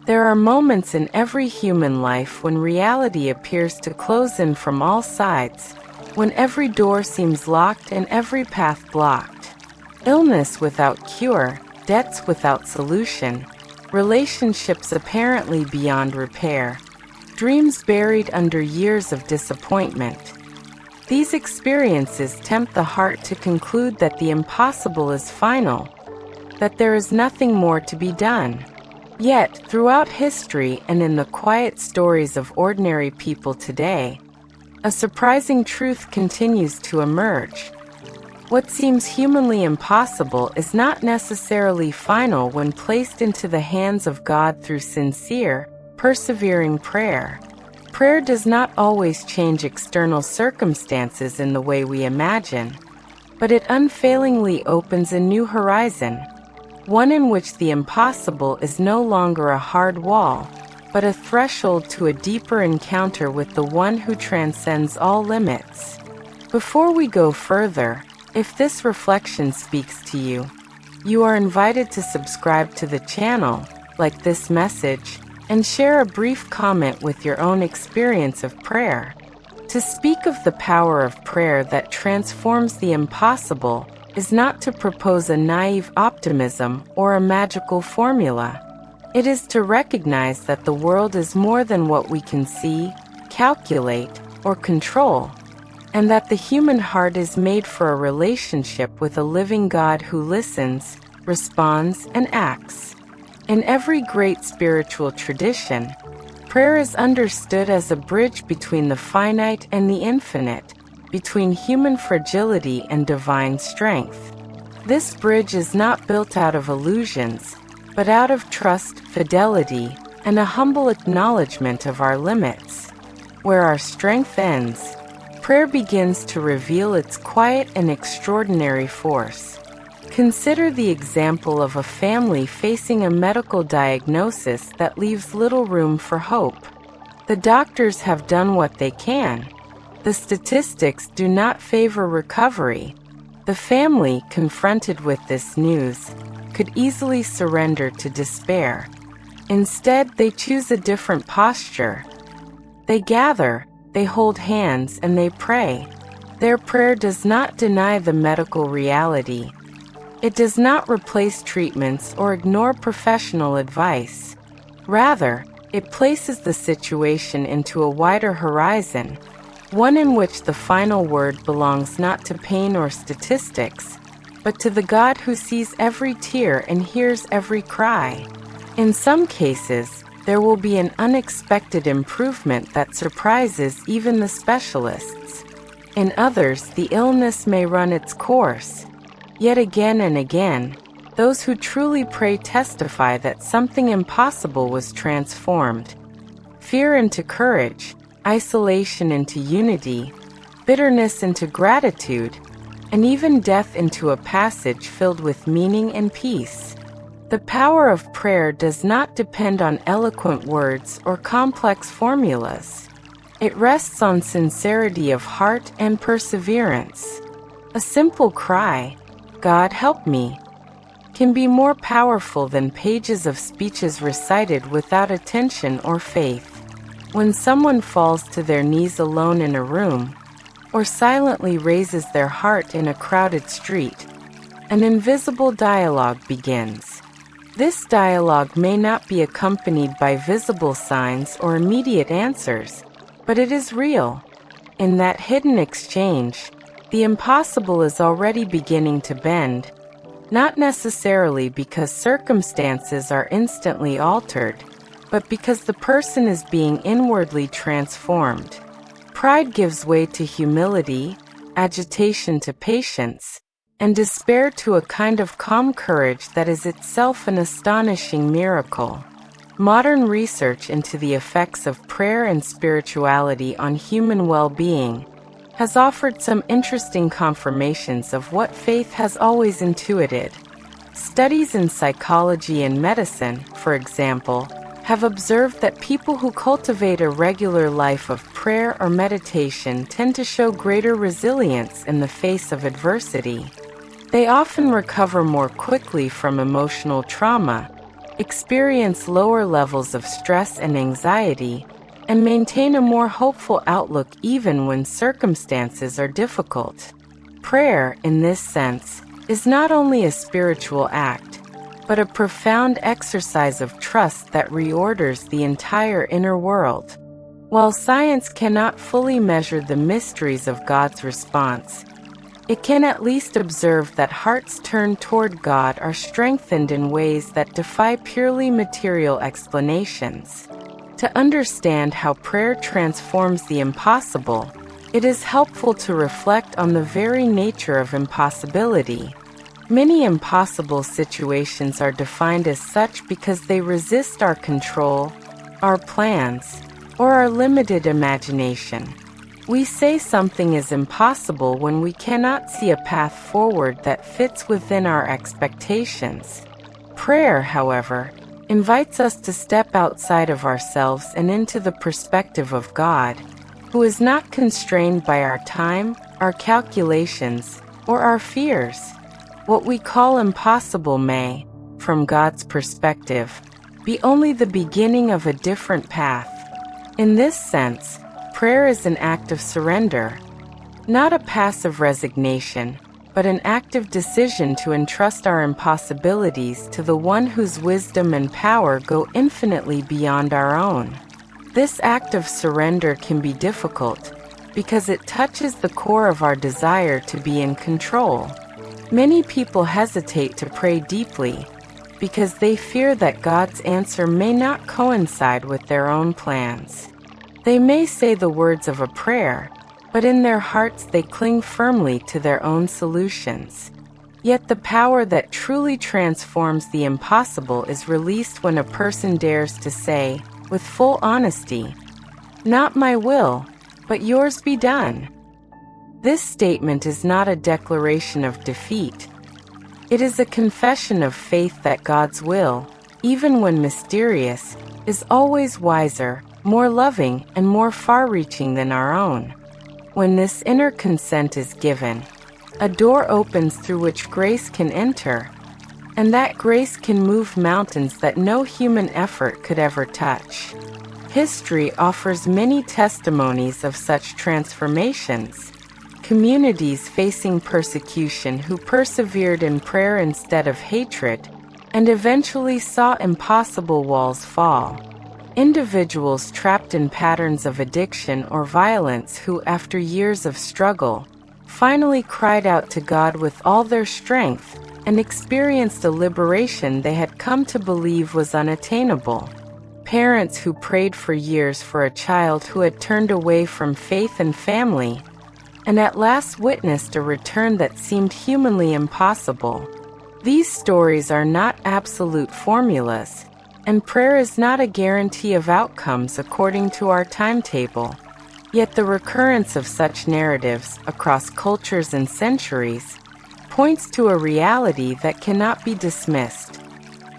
There are moments in every human life when reality appears to close in from all sides, when every door seems locked and every path blocked. Illness without cure, debts without solution, relationships apparently beyond repair, dreams buried under years of disappointment. These experiences tempt the heart to conclude that the impossible is final, that there is nothing more to be done. Yet, throughout history and in the quiet stories of ordinary people today, a surprising truth continues to emerge. What seems humanly impossible is not necessarily final when placed into the hands of God through sincere, persevering prayer. Prayer does not always change external circumstances in the way we imagine, but it unfailingly opens a new horizon, one in which the impossible is no longer a hard wall, but a threshold to a deeper encounter with the one who transcends all limits. Before we go further, if this reflection speaks to you, you are invited to subscribe to the channel, like this message, and share a brief comment with your own experience of prayer. To speak of the power of prayer that transforms the impossible is not to propose a naive optimism or a magical formula. It is to recognize that the world is more than what we can see, calculate, or control, and that the human heart is made for a relationship with a living God who listens, responds, and acts. In every great spiritual tradition, prayer is understood as a bridge between the finite and the infinite, between human fragility and divine strength. This bridge is not built out of illusions, but out of trust, fidelity, and a humble acknowledgement of our limits. Where our strength ends, prayer begins to reveal its quiet and extraordinary force. Consider the example of a family facing a medical diagnosis that leaves little room for hope. The doctors have done what they can. The statistics do not favor recovery. The family, confronted with this news, could easily surrender to despair. Instead, they choose a different posture. They gather, they hold hands, and they pray. Their prayer does not deny the medical reality. It does not replace treatments or ignore professional advice. Rather, it places the situation into a wider horizon, one in which the final word belongs not to pain or statistics, but to the God who sees every tear and hears every cry. In some cases, there will be an unexpected improvement that surprises even the specialists. In others, the illness may run its course. Yet again and again, those who truly pray testify that something impossible was transformed. Fear into courage, isolation into unity, bitterness into gratitude, and even death into a passage filled with meaning and peace. The power of prayer does not depend on eloquent words or complex formulas. It rests on sincerity of heart and perseverance. A simple cry, "God help me," can be more powerful than pages of speeches recited without attention or faith. When someone falls to their knees alone in a room, or silently raises their heart in a crowded street, an invisible dialogue begins. This dialogue may not be accompanied by visible signs or immediate answers, but it is real. In that hidden exchange, the impossible is already beginning to bend, not necessarily because circumstances are instantly altered, but because the person is being inwardly transformed. Pride gives way to humility, agitation to patience, and despair to a kind of calm courage that is itself an astonishing miracle. Modern research into the effects of prayer and spirituality on human well-being has offered some interesting confirmations of what faith has always intuited. Studies in psychology and medicine, for example, have observed that people who cultivate a regular life of prayer or meditation tend to show greater resilience in the face of adversity. They often recover more quickly from emotional trauma, experience lower levels of stress and anxiety, and maintain a more hopeful outlook even when circumstances are difficult. Prayer, in this sense, is not only a spiritual act, but a profound exercise of trust that reorders the entire inner world. While science cannot fully measure the mysteries of God's response, it can at least observe that hearts turned toward God are strengthened in ways that defy purely material explanations. To understand how prayer transforms the impossible, it is helpful to reflect on the very nature of impossibility. Many impossible situations are defined as such because they resist our control, our plans, or our limited imagination. We say something is impossible when we cannot see a path forward that fits within our expectations. Prayer, however, invites us to step outside of ourselves and into the perspective of God, who is not constrained by our time, our calculations, or our fears. What we call impossible may, from God's perspective, be only the beginning of a different path. In this sense, prayer is an act of surrender, not a passive resignation, but an active decision to entrust our impossibilities to the one whose wisdom and power go infinitely beyond our own. This act of surrender can be difficult, because it touches the core of our desire to be in control. Many people hesitate to pray deeply, because they fear that God's answer may not coincide with their own plans. They may say the words of a prayer, but in their hearts they cling firmly to their own solutions. Yet the power that truly transforms the impossible is released when a person dares to say, with full honesty, "Not my will, but yours be done." This statement is not a declaration of defeat. It is a confession of faith that God's will, even when mysterious, is always wiser, more loving, and more far-reaching than our own. When this inner consent is given, a door opens through which grace can enter, and that grace can move mountains that no human effort could ever touch. History offers many testimonies of such transformations. Communities facing persecution who persevered in prayer instead of hatred, and eventually saw impossible walls fall. Individuals trapped in patterns of addiction or violence who, after years of struggle, finally cried out to God with all their strength and experienced a liberation they had come to believe was unattainable. Parents who prayed for years for a child who had turned away from faith and family, and at last witnessed a return that seemed humanly impossible. These stories are not absolute formulas, and prayer is not a guarantee of outcomes according to our timetable. Yet the recurrence of such narratives across cultures and centuries points to a reality that cannot be dismissed.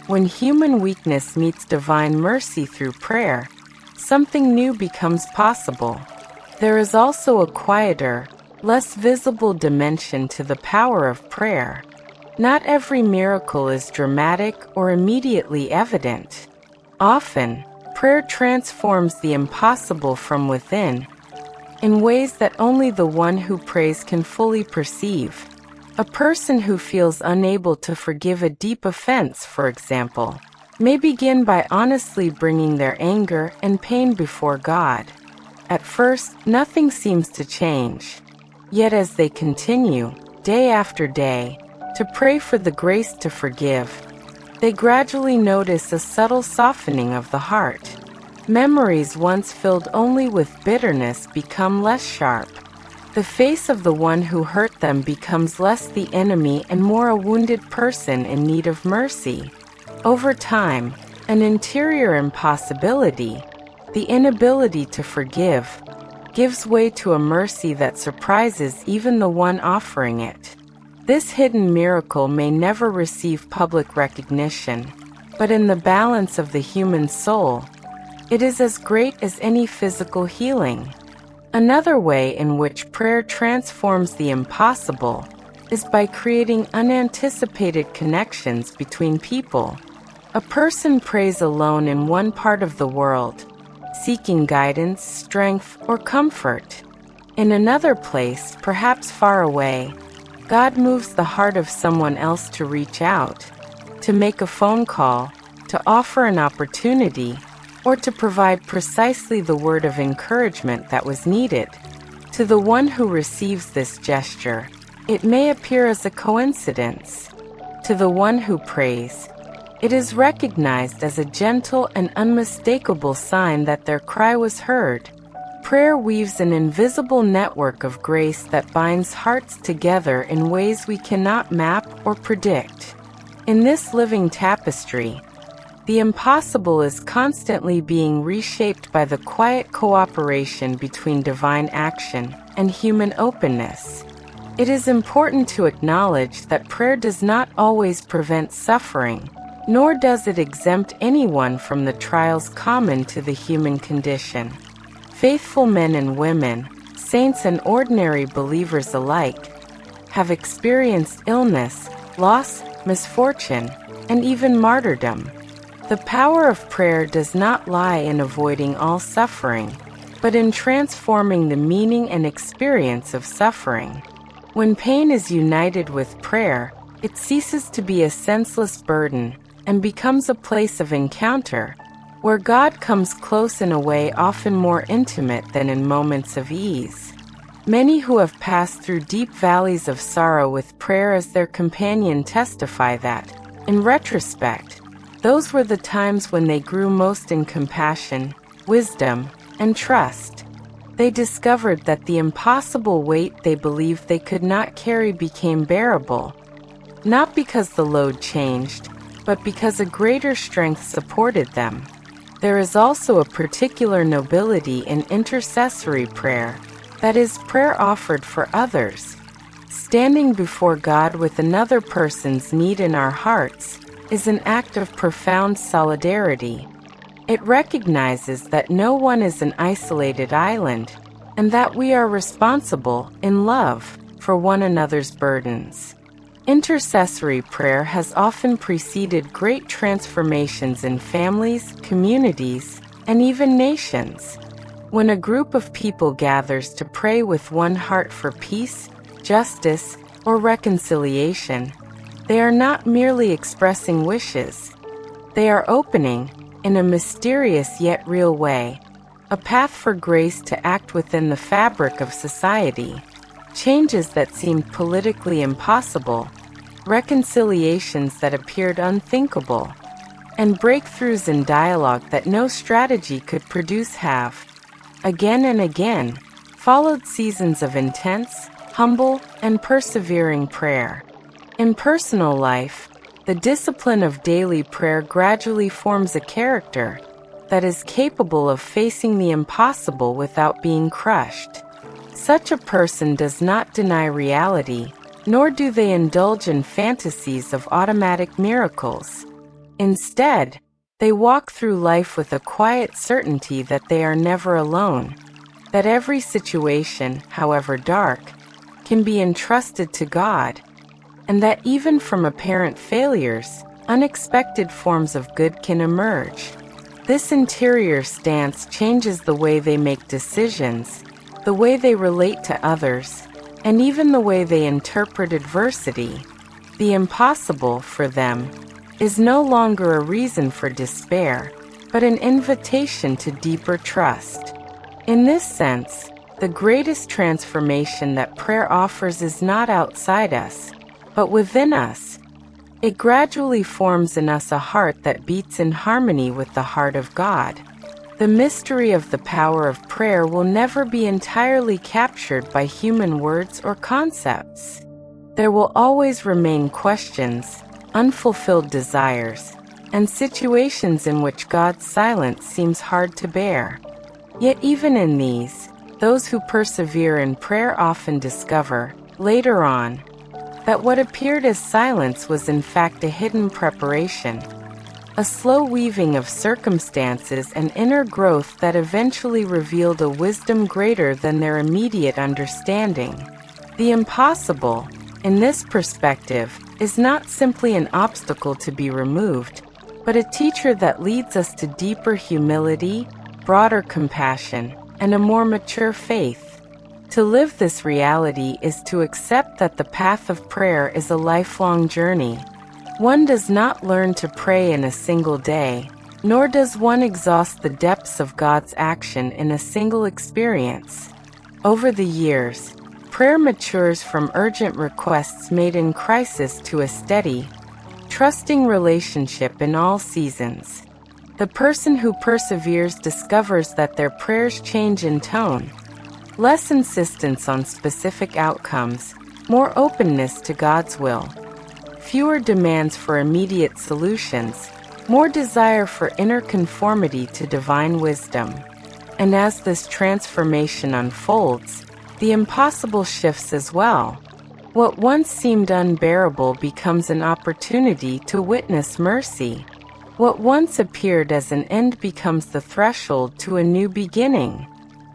When human weakness meets divine mercy through prayer, something new becomes possible. There is also a quieter, less visible dimension to the power of prayer. Not every miracle is dramatic or immediately evident. Often, prayer transforms the impossible from within, in ways that only the one who prays can fully perceive. A person who feels unable to forgive a deep offense, for example, may begin by honestly bringing their anger and pain before God. At first, nothing seems to change. Yet as they continue, day after day, to pray for the grace to forgive, they gradually notice a subtle softening of the heart. Memories once filled only with bitterness become less sharp. The face of the one who hurt them becomes less the enemy and more a wounded person in need of mercy. Over time, an interior impossibility, the inability to forgive, gives way to a mercy that surprises even the one offering it. This hidden miracle may never receive public recognition, but in the balance of the human soul, it is as great as any physical healing. Another way in which prayer transforms the impossible is by creating unanticipated connections between people. A person prays alone in one part of the world, seeking guidance, strength, or comfort. In another place, perhaps far away, God moves the heart of someone else to reach out, to make a phone call, to offer an opportunity, or to provide precisely the word of encouragement that was needed. To the one who receives this gesture, it may appear as a coincidence. To the one who prays, it is recognized as a gentle and unmistakable sign that their cry was heard. Prayer weaves an invisible network of grace that binds hearts together in ways we cannot map or predict. In this living tapestry, the impossible is constantly being reshaped by the quiet cooperation between divine action and human openness. It is important to acknowledge that prayer does not always prevent suffering, nor does it exempt anyone from the trials common to the human condition. Faithful men and women, saints and ordinary believers alike, have experienced illness, loss, misfortune, and even martyrdom. The power of prayer does not lie in avoiding all suffering, but in transforming the meaning and experience of suffering. When pain is united with prayer, it ceases to be a senseless burden and becomes a place of encounter, where God comes close in a way often more intimate than in moments of ease. Many who have passed through deep valleys of sorrow with prayer as their companion testify that, in retrospect, those were the times when they grew most in compassion, wisdom, and trust. They discovered that the impossible weight they believed they could not carry became bearable, not because the load changed, but because a greater strength supported them. There is also a particular nobility in intercessory prayer, that is, prayer offered for others. Standing before God with another person's need in our hearts is an act of profound solidarity. It recognizes that no one is an isolated island, and that we are responsible, in love, for one another's burdens. Intercessory prayer has often preceded great transformations in families, communities, and even nations. When a group of people gathers to pray with one heart for peace, justice, or reconciliation, they are not merely expressing wishes. They are opening, in a mysterious yet real way, a path for grace to act within the fabric of society. Changes that seemed politically impossible, reconciliations that appeared unthinkable, and breakthroughs in dialogue that no strategy could produce have, again and again, followed seasons of intense, humble, and persevering prayer. In personal life, the discipline of daily prayer gradually forms a character that is capable of facing the impossible without being crushed. Such a person does not deny reality, nor do they indulge in fantasies of automatic miracles. Instead, they walk through life with a quiet certainty that they are never alone, that every situation, however dark, can be entrusted to God, and that even from apparent failures, unexpected forms of good can emerge. This interior stance changes the way they make decisions, the way they relate to others, and even the way they interpret adversity. The impossible, for them, is no longer a reason for despair, but an invitation to deeper trust. In this sense, the greatest transformation that prayer offers is not outside us, but within us. It gradually forms in us a heart that beats in harmony with the heart of God. The mystery of the power of prayer will never be entirely captured by human words or concepts. There will always remain questions, unfulfilled desires, and situations in which God's silence seems hard to bear. Yet even in these, those who persevere in prayer often discover, later on, that what appeared as silence was in fact a hidden preparation, a slow weaving of circumstances and inner growth that eventually revealed a wisdom greater than their immediate understanding. The impossible, in this perspective, is not simply an obstacle to be removed, but a teacher that leads us to deeper humility, broader compassion, and a more mature faith. To live this reality is to accept that the path of prayer is a lifelong journey. One does not learn to pray in a single day, nor does one exhaust the depths of God's action in a single experience. Over the years, prayer matures from urgent requests made in crisis to a steady, trusting relationship in all seasons. The person who perseveres discovers that their prayers change in tone. Less insistence on specific outcomes, more openness to God's will. Fewer demands for immediate solutions, more desire for inner conformity to divine wisdom. And as this transformation unfolds, the impossible shifts as well. What once seemed unbearable becomes an opportunity to witness mercy. What once appeared as an end becomes the threshold to a new beginning.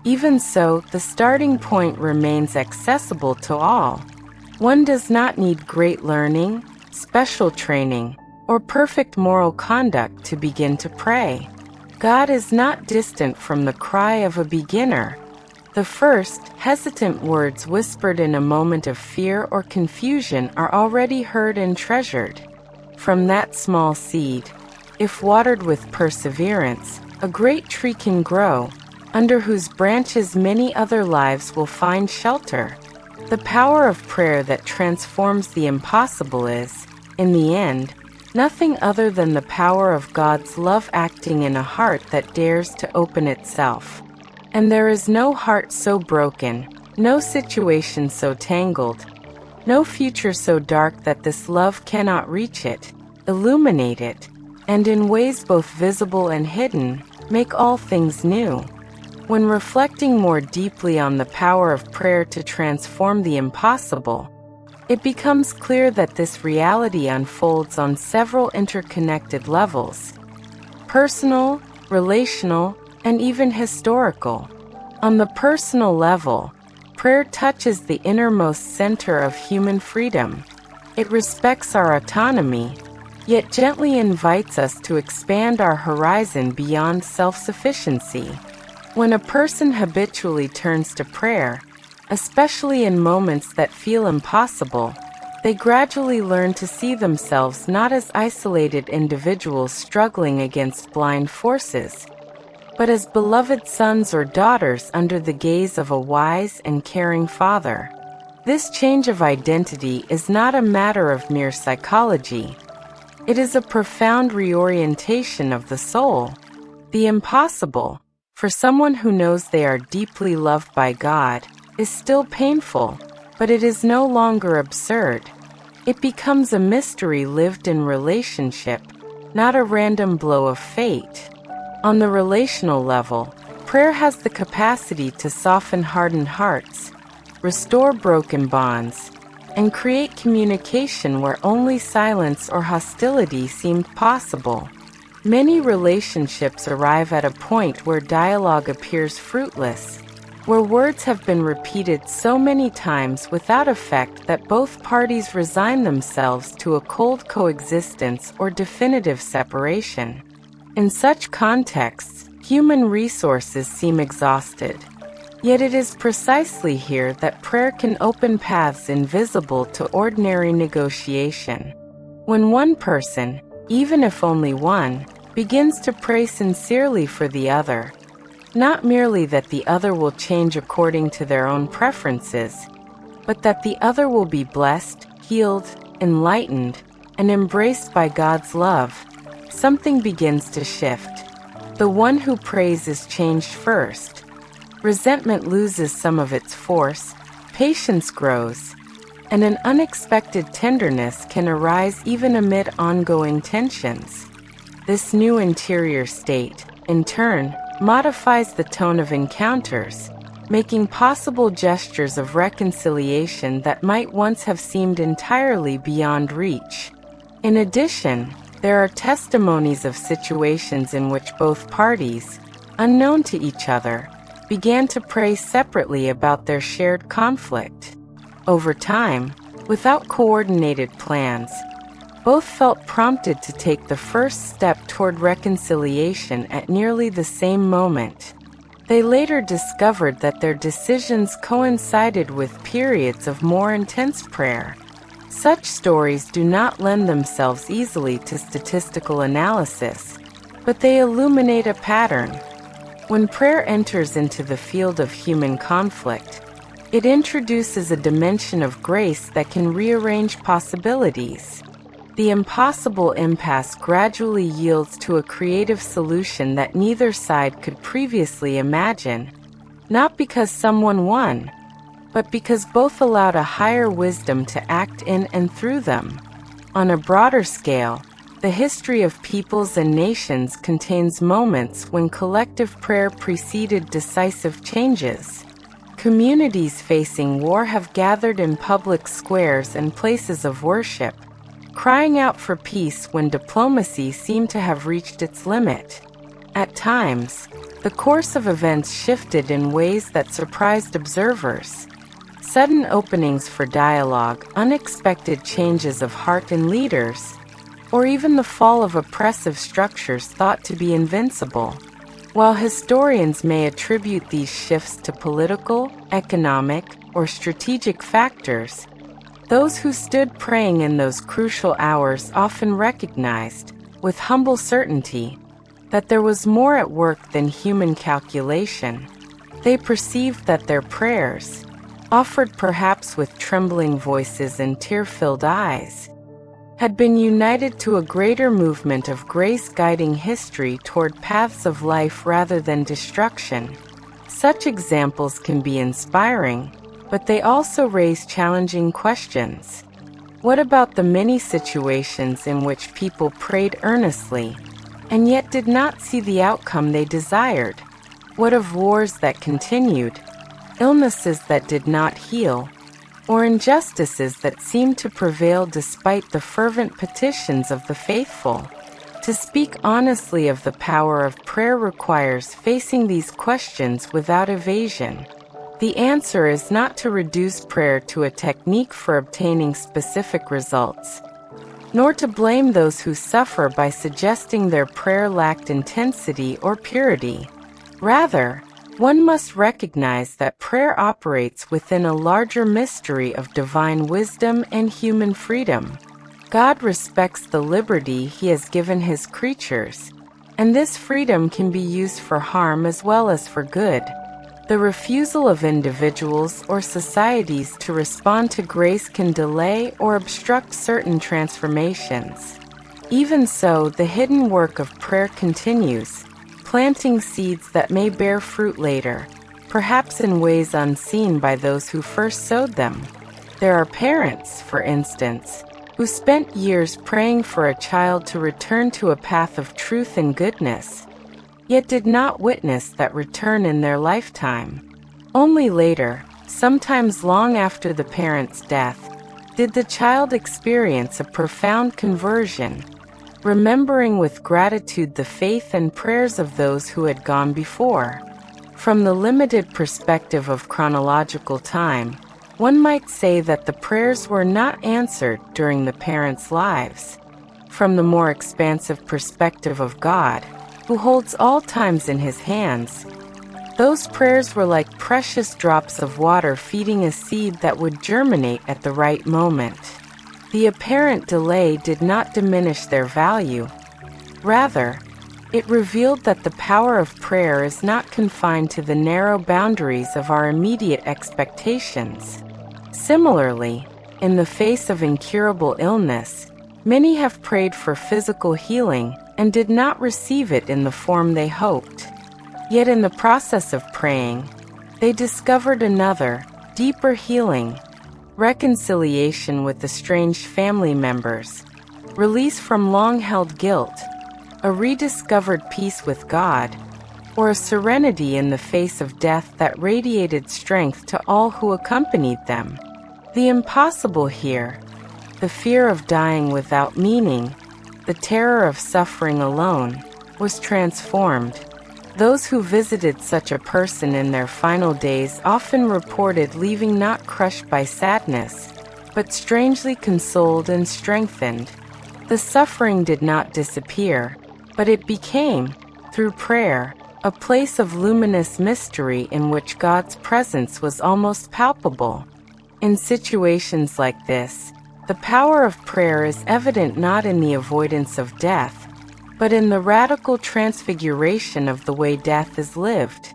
Even so, the starting point remains accessible to all. One does not need great learning, special training, or perfect moral conduct to begin to pray. God is not distant from the cry of a beginner. The first, hesitant words whispered in a moment of fear or confusion are already heard and treasured. From that small seed, if watered with perseverance, a great tree can grow, under whose branches many other lives will find shelter. The power of prayer that transforms the impossible is, in the end, nothing other than the power of God's love acting in a heart that dares to open itself. And there is no heart so broken, no situation so tangled, no future so dark that this love cannot reach it, illuminate it, and in ways both visible and hidden, make all things new. When reflecting more deeply on the power of prayer to transform the impossible, it becomes clear that this reality unfolds on several interconnected levels: personal, relational, and even historical. On the personal level, prayer touches the innermost center of human freedom. It respects our autonomy, yet gently invites us to expand our horizon beyond self-sufficiency. When a person habitually turns to prayer, especially in moments that feel impossible, they gradually learn to see themselves not as isolated individuals struggling against blind forces, but as beloved sons or daughters under the gaze of a wise and caring Father. This change of identity is not a matter of mere psychology. It is a profound reorientation of the soul. The impossible, for someone who knows they are deeply loved by God, is still painful, but it is no longer absurd. It becomes a mystery lived in relationship, not a random blow of fate. On the relational level, prayer has the capacity to soften hardened hearts, restore broken bonds, and create communication where only silence or hostility seemed possible. Many relationships arrive at a point where dialogue appears fruitless, where words have been repeated so many times without effect that both parties resign themselves to a cold coexistence or definitive separation. In such contexts, human resources seem exhausted. Yet it is precisely here that prayer can open paths invisible to ordinary negotiation. When one person, even if only one, begins to pray sincerely for the other, not merely that the other will change according to their own preferences, but that the other will be blessed, healed, enlightened, and embraced by God's love, something begins to shift. The one who prays is changed first. Resentment loses some of its force, patience grows, and an unexpected tenderness can arise even amid ongoing tensions. This new interior state, in turn, modifies the tone of encounters, making possible gestures of reconciliation that might once have seemed entirely beyond reach. In addition, there are testimonies of situations in which both parties, unknown to each other, began to pray separately about their shared conflict. Over time, without coordinated plans, Both felt prompted to take the first step toward reconciliation at nearly the same moment. They later discovered that their decisions coincided with periods of more intense prayer. Such stories do not lend themselves easily to statistical analysis, but they illuminate a pattern. When prayer enters into the field of human conflict, it introduces a dimension of grace that can rearrange possibilities. The impossible impasse gradually yields to a creative solution that neither side could previously imagine, not because someone won, but because both allowed a higher wisdom to act in and through them. On a broader scale, the history of peoples and nations contains moments when collective prayer preceded decisive changes. Communities facing war have gathered in public squares and places of worship, crying out for peace when diplomacy seemed to have reached its limit. At times, the course of events shifted in ways that surprised observers. Sudden openings for dialogue, unexpected changes of heart in leaders, or even the fall of oppressive structures thought to be invincible. While historians may attribute these shifts to political, economic, or strategic factors, those who stood praying in those crucial hours often recognized, with humble certainty, that there was more at work than human calculation. They perceived that their prayers, offered perhaps with trembling voices and tear-filled eyes, had been united to a greater movement of grace guiding history toward paths of life rather than destruction. Such examples can be inspiring, but they also raise challenging questions. What about the many situations in which people prayed earnestly, and yet did not see the outcome they desired? What of wars that continued, illnesses that did not heal, or injustices that seemed to prevail despite the fervent petitions of the faithful? To speak honestly of the power of prayer requires facing these questions without evasion. The answer is not to reduce prayer to a technique for obtaining specific results, nor to blame those who suffer by suggesting their prayer lacked intensity or purity. Rather, one must recognize that prayer operates within a larger mystery of divine wisdom and human freedom. God respects the liberty He has given His creatures, and this freedom can be used for harm as well as for good. The refusal of individuals or societies to respond to grace can delay or obstruct certain transformations. Even so, the hidden work of prayer continues, planting seeds that may bear fruit later, perhaps in ways unseen by those who first sowed them. There are parents, for instance, who spent years praying for a child to return to a path of truth and goodness, yet did not witness that return in their lifetime. Only later, sometimes long after the parent's death, did the child experience a profound conversion, remembering with gratitude the faith and prayers of those who had gone before. From the limited perspective of chronological time, one might say that the prayers were not answered during the parents' lives. From the more expansive perspective of God, who holds all times in His hands, those prayers were like precious drops of water feeding a seed that would germinate at the right moment. The apparent delay did not diminish their value. Rather, it revealed that the power of prayer is not confined to the narrow boundaries of our immediate expectations. Similarly, in the face of incurable illness, many have prayed for physical healing and did not receive it in the form they hoped. Yet in the process of praying, they discovered another, deeper healing, reconciliation with estranged family members, release from long-held guilt, a rediscovered peace with God, or a serenity in the face of death that radiated strength to all who accompanied them. The impossible here, the fear of dying without meaning, the terror of suffering alone, was transformed. Those who visited such a person in their final days often reported leaving not crushed by sadness, but strangely consoled and strengthened. The suffering did not disappear, but it became, through prayer, a place of luminous mystery in which God's presence was almost palpable. In situations like this, the power of prayer is evident not in the avoidance of death, but in the radical transfiguration of the way death is lived.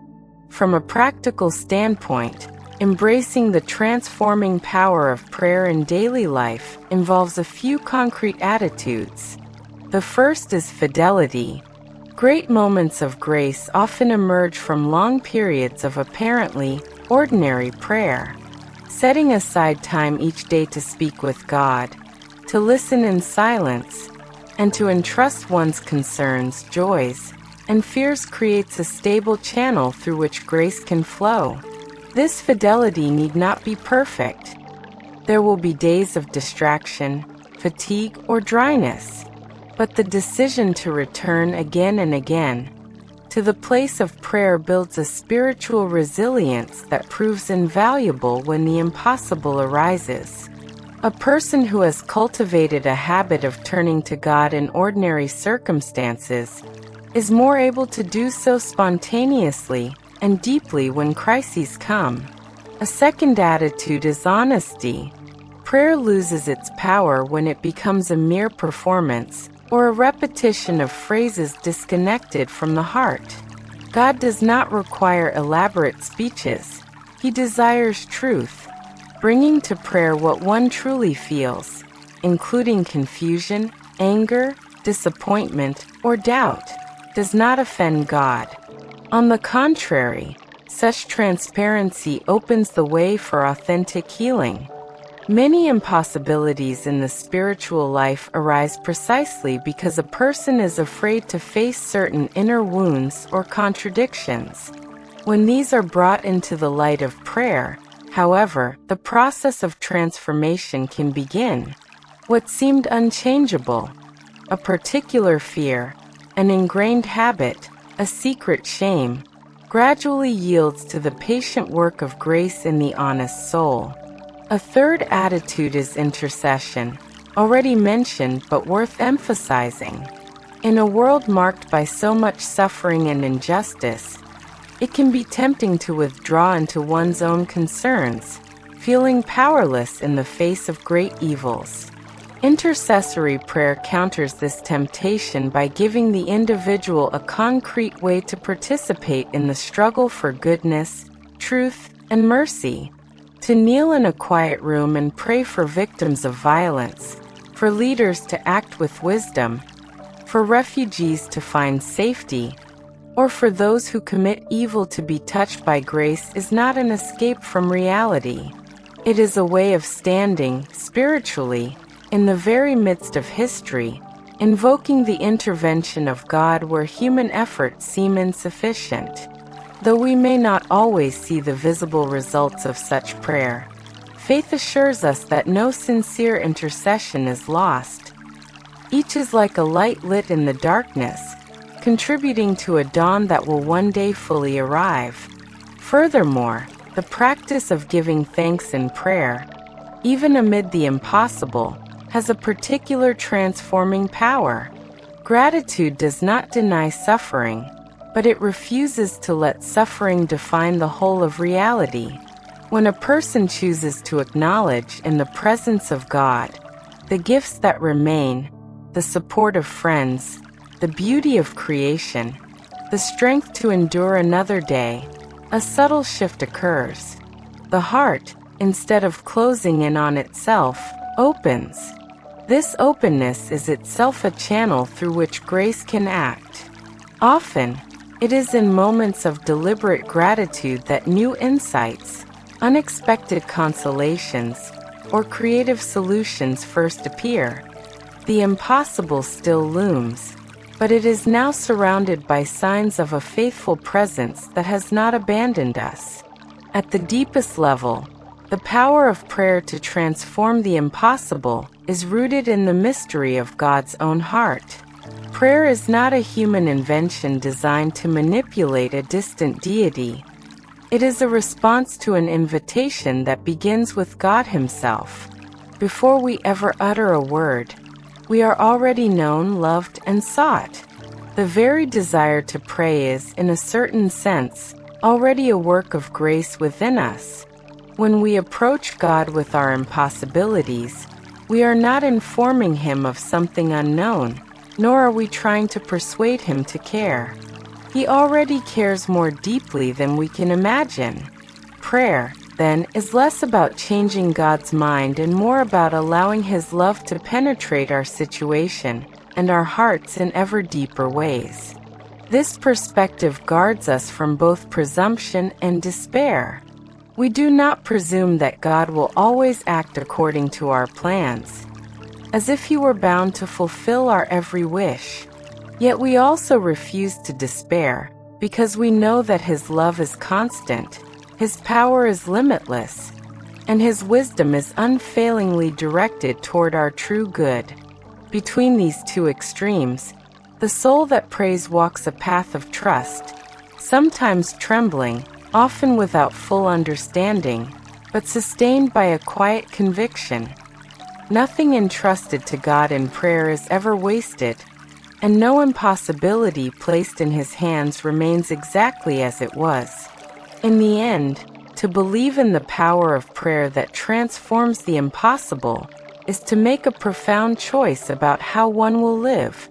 From a practical standpoint, embracing the transforming power of prayer in daily life involves a few concrete attitudes. The first is fidelity. Great moments of grace often emerge from long periods of apparently ordinary prayer. Setting aside time each day to speak with God, to listen in silence, and to entrust one's concerns, joys, and fears creates a stable channel through which grace can flow. This fidelity need not be perfect. There will be days of distraction, fatigue, or dryness, but the decision to return again and again to the place of prayer builds a spiritual resilience that proves invaluable when the impossible arises. A person who has cultivated a habit of turning to God in ordinary circumstances is more able to do so spontaneously and deeply when crises come. A second attitude is honesty. Prayer loses its power when it becomes a mere performance or a repetition of phrases disconnected from the heart. God does not require elaborate speeches. He desires truth. Bringing to prayer what one truly feels, including confusion, anger, disappointment, or doubt, does not offend God. On the contrary, such transparency opens the way for authentic healing. Many impossibilities in the spiritual life arise precisely because a person is afraid to face certain inner wounds or contradictions. When these are brought into the light of prayer, however, the process of transformation can begin. What seemed unchangeable, a particular fear, an ingrained habit, a secret shame, gradually yields to the patient work of grace in the honest soul. A third attitude is intercession, already mentioned but worth emphasizing. In a world marked by so much suffering and injustice, it can be tempting to withdraw into one's own concerns, feeling powerless in the face of great evils. Intercessory prayer counters this temptation by giving the individual a concrete way to participate in the struggle for goodness, truth, and mercy. To kneel in a quiet room and pray for victims of violence, for leaders to act with wisdom, for refugees to find safety, or for those who commit evil to be touched by grace is not an escape from reality. It is a way of standing, spiritually, in the very midst of history, invoking the intervention of God where human efforts seem insufficient. Though we may not always see the visible results of such prayer, faith assures us that no sincere intercession is lost. Each is like a light lit in the darkness, contributing to a dawn that will one day fully arrive. Furthermore, the practice of giving thanks in prayer, even amid the impossible, has a particular transforming power. Gratitude does not deny suffering, but it refuses to let suffering define the whole of reality. When a person chooses to acknowledge in the presence of God the gifts that remain, the support of friends, the beauty of creation, the strength to endure another day, a subtle shift occurs. The heart, instead of closing in on itself, opens. This openness is itself a channel through which grace can act. Often, it is in moments of deliberate gratitude that new insights, unexpected consolations, or creative solutions first appear. The impossible still looms, but it is now surrounded by signs of a faithful presence that has not abandoned us. At the deepest level, the power of prayer to transform the impossible is rooted in the mystery of God's own heart. Prayer is not a human invention designed to manipulate a distant deity. It is a response to an invitation that begins with God Himself. Before we ever utter a word, We are already known, loved, and sought. The very desire to pray is, in a certain sense, already a work of grace within us. When we approach God with our impossibilities, we are not informing Him of something unknown, nor are we trying to persuade Him to care. He already cares more deeply than we can imagine. Prayer, then, is less about changing God's mind and more about allowing His love to penetrate our situation and our hearts in ever deeper ways. This perspective guards us from both presumption and despair. We do not presume that God will always act according to our plans, as if He were bound to fulfill our every wish. Yet we also refuse to despair, because we know that His love is constant, His power is limitless, and His wisdom is unfailingly directed toward our true good. Between these two extremes, the soul that prays walks a path of trust, sometimes trembling, often without full understanding, but sustained by a quiet conviction. Nothing entrusted to God in prayer is ever wasted, and no impossibility placed in His hands remains exactly as it was. In the end, to believe in the power of prayer that transforms the impossible is to make a profound choice about how one will live.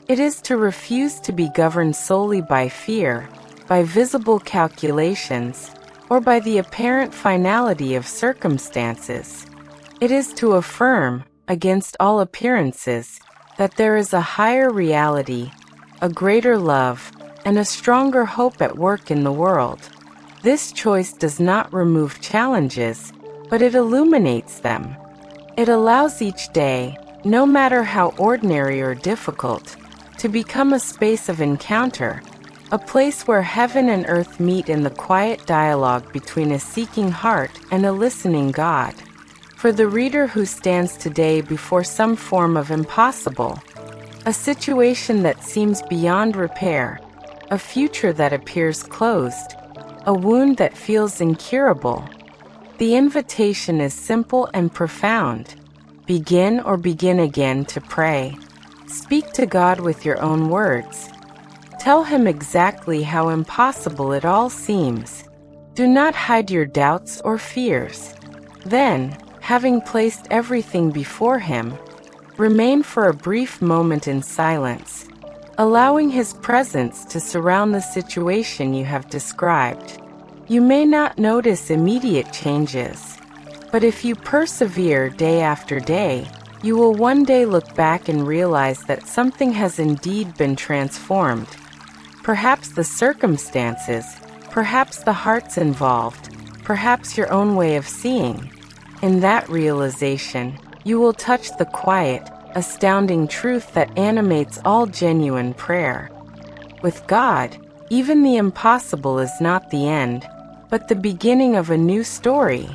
It is to refuse to be governed solely by fear, by visible calculations, or by the apparent finality of circumstances. It is to affirm, against all appearances, that there is a higher reality, a greater love, and a stronger hope at work in the world. This choice does not remove challenges, but it illuminates them. It allows each day, no matter how ordinary or difficult, to become a space of encounter, a place where heaven and earth meet in the quiet dialogue between a seeking heart and a listening God. For the reader who stands today before some form of impossible, a situation that seems beyond repair, a future that appears closed, a wound that feels incurable, the invitation is simple and profound. Begin or begin again to pray. Speak to God with your own words. Tell Him exactly how impossible it all seems. Do not hide your doubts or fears. Then, having placed everything before Him, remain for a brief moment in silence, allowing His presence to surround the situation you have described. You may not notice immediate changes, but if you persevere day after day, you will one day look back and realize that something has indeed been transformed. Perhaps the circumstances, perhaps the hearts involved, perhaps your own way of seeing. In that realization, you will touch the quiet, astounding truth that animates all genuine prayer. With God, even the impossible is not the end, but the beginning of a new story.